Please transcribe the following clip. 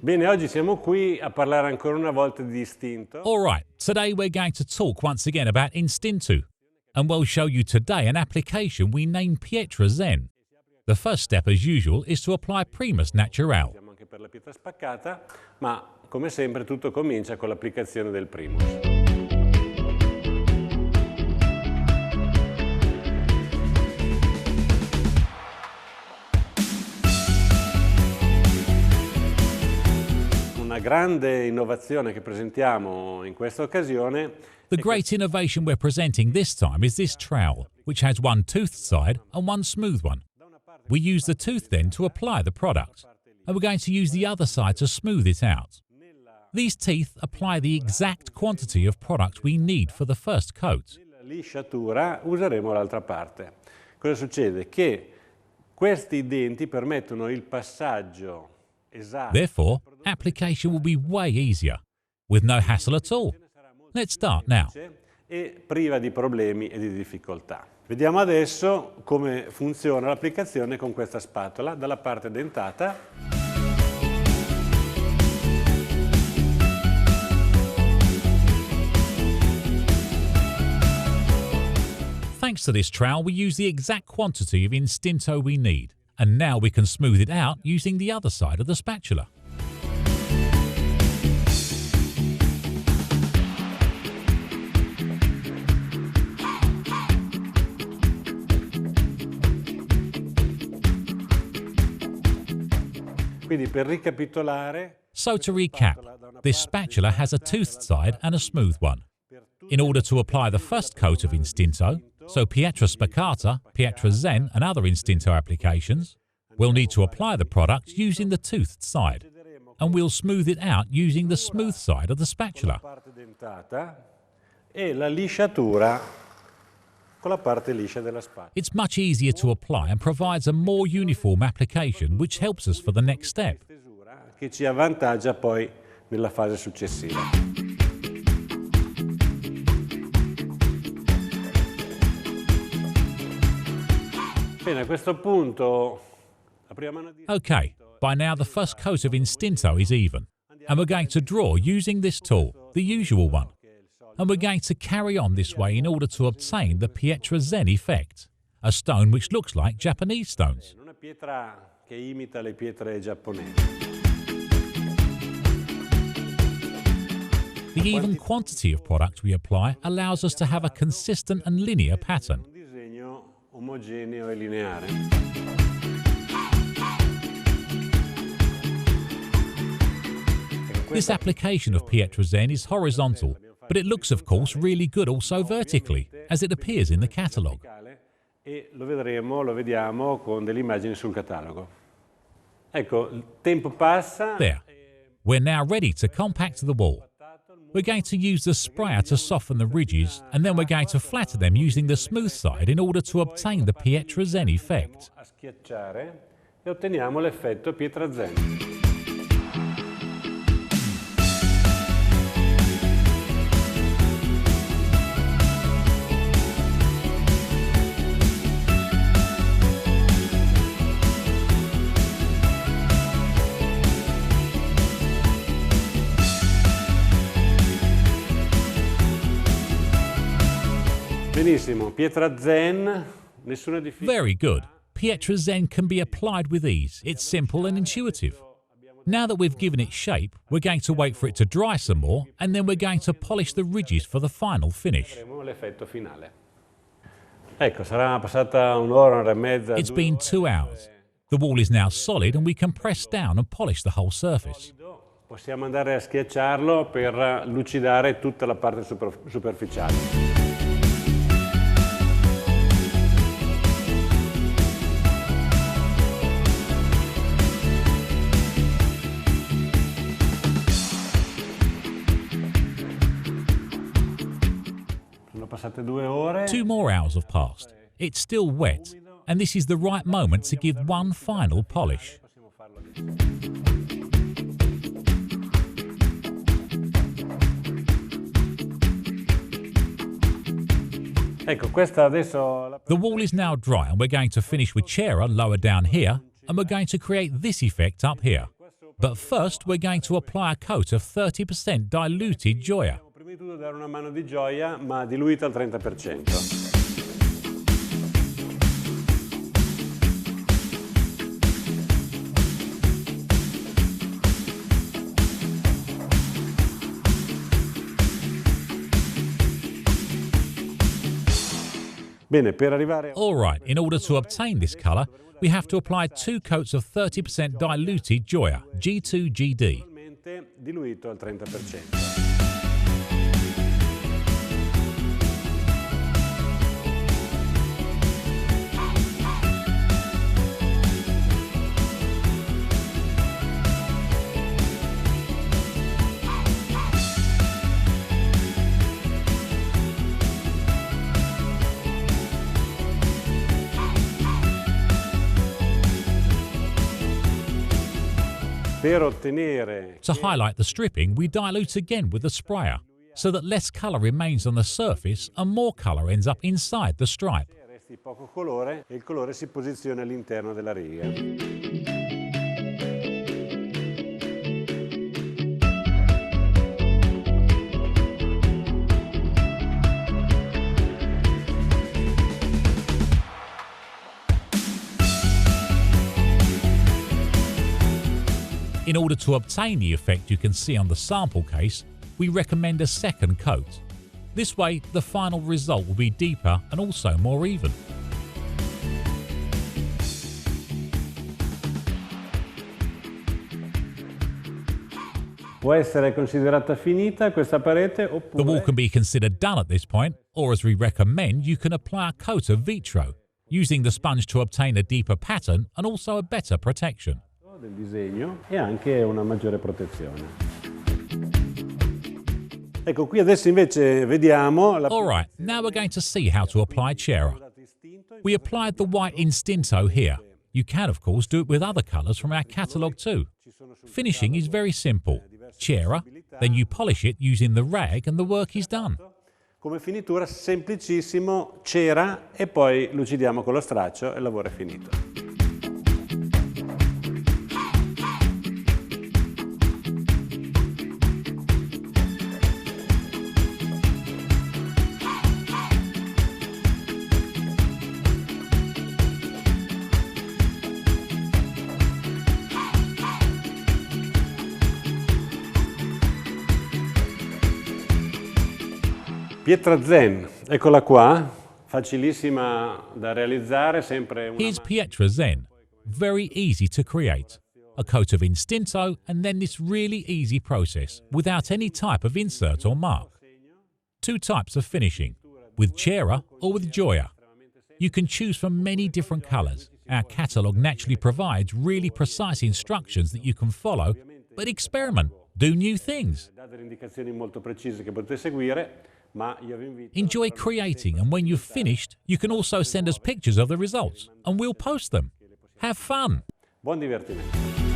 Bene, oggi siamo qui a parlare ancora una volta di istinto. All right, today we're going to talk once again about Istinto, and we'll show you today an application we named Pietra Zen. The first step, as usual, is to apply primus naturale. Siamo anche per la pietra spaccata, ma come sempre tutto comincia con l'applicazione del primus. Una grande innovazione che presentiamo in questa occasione. The great innovation we're presenting this time is this trowel, which has one toothed side and one smooth one. We use the toothed end to apply the product, and we're going to use the other side to smooth it out. These teeth apply the exact quantity of product we need for the first coat. Nella lisciatura useremo l'altra parte. Cosa succede? Che questi denti permettono il passaggio esatto. Therefore, application will be way easier, with no hassle at all. Let's start now. E priva di problemi e di difficoltà. Vediamo adesso come funziona l'applicazione con questa spatola dalla parte dentata. Thanks to this trowel, we use the exact quantity of Istinto we need, and now we can smooth it out using the other side of the spatula. Quindi per ricapitolare. So to recap, this spatula has a toothed side and a smooth one. In order to apply the first coat of Istinto, so Pietra Spaccata, Pietra Zen and other Istinto applications, we'll need to apply the product using the toothed side, and we'll smooth it out using the smooth side of the spatula. E la lisciatura con la parte liscia della spatola. It's much easier to apply and provides a more uniform application which helps us for the next step. Che ci avvantaggia poi nella fase successiva. Bene, a questo punto apriamo. Okay, by now the first coat of Istinto is even, and we're going to draw using this tool, the usual one. And we're going to carry on this way in order to obtain the Pietra Zen effect, a stone which looks like Japanese stones. Una pietra che imita le pietre giapponesi. The even quantity of product we apply allows us to have a consistent and linear pattern. Un disegno omogeneo e lineare. This application of Pietra Zen is horizontal, but it looks, of course, really good also vertically, as it appears in the catalogue. E lo vediamo con delle immagini sul catalogo. Ecco, il tempo passa. There. We're now ready to compact the wall. We're going to use the sprayer to soften the ridges, and then we're going to flatten them using the smooth side in order to obtain the Pietra Zen effect. A schiacciare e otteniamo l'effetto Pietra Zen. Benissimo, Pietra Zen, nessuna difficoltà. Very good. Pietra Zen can be applied with ease. It's simple and intuitive. Now that we've given it shape, we're going to wait for it to dry some more, and then we're going to polish the ridges for the final finish. L'effetto finale. Ecco, sarà passata un'ora, un'ora e mezza. It's been 2 hours. The wall is now solid and we can press down and polish the whole surface. Possiamo andare a schiacciarlo per lucidare tutta la parte superficiale. Passate 2 ore. 2 more hours have passed. It's still wet, and this is the right moment to give one final polish. Ecco, questa adesso. The wall is now dry, and we're going to finish with cera lower down here, and we're going to create this effect up here. But first we're going to apply a coat of 30% diluted gioia. Prima di tutto dare una mano di gioia, ma diluita al 30%. Bene, per arrivare... All right, in order to obtain this colour, we have to apply 2 coats of 30% diluted gioia, G2GD. Diluito al 30%. Per ottenere... To highlight the stripping, we dilute again with the sprayer, so that less colour remains on the surface and more colour ends up inside the stripe. Resti poco colore e il colore si posiziona all'interno della riga. In order to obtain the effect you can see on the sample case, we recommend a second coat. This way, the final result will be deeper and also more even. Può essere considerata finita questa parete oppure... The wall can be considered done at this point, or as we recommend, you can apply a coat of vitro, using the sponge to obtain a deeper pattern and also a better protection. del disegno e anche una maggiore protezione. Ecco, qui adesso invece vediamo... All right, now we're going to see how to apply Cera. We applied the white Istinto here. You can, of course, do it with other colours from our catalogue too. Finishing is very simple. Cera, then you polish it using the rag and the work is done. Come finitura semplicissimo, cera e poi lucidiamo con lo straccio e il lavoro è finito. Pietra Zen, eccola qua, facilissima da realizzare, sempre una... Here's Pietra Zen, very easy to create. A coat of Istinto and then this really easy process, without any type of insert or mark. 2 types of finishing, with Cera or with Gioia. You can choose from many different colours. Our catalogue naturally provides really precise instructions that you can follow, but experiment, do new things. Enjoy creating, and when you've finished, you can also send us pictures of the results, and we'll post them. Have fun! Buon divertimento!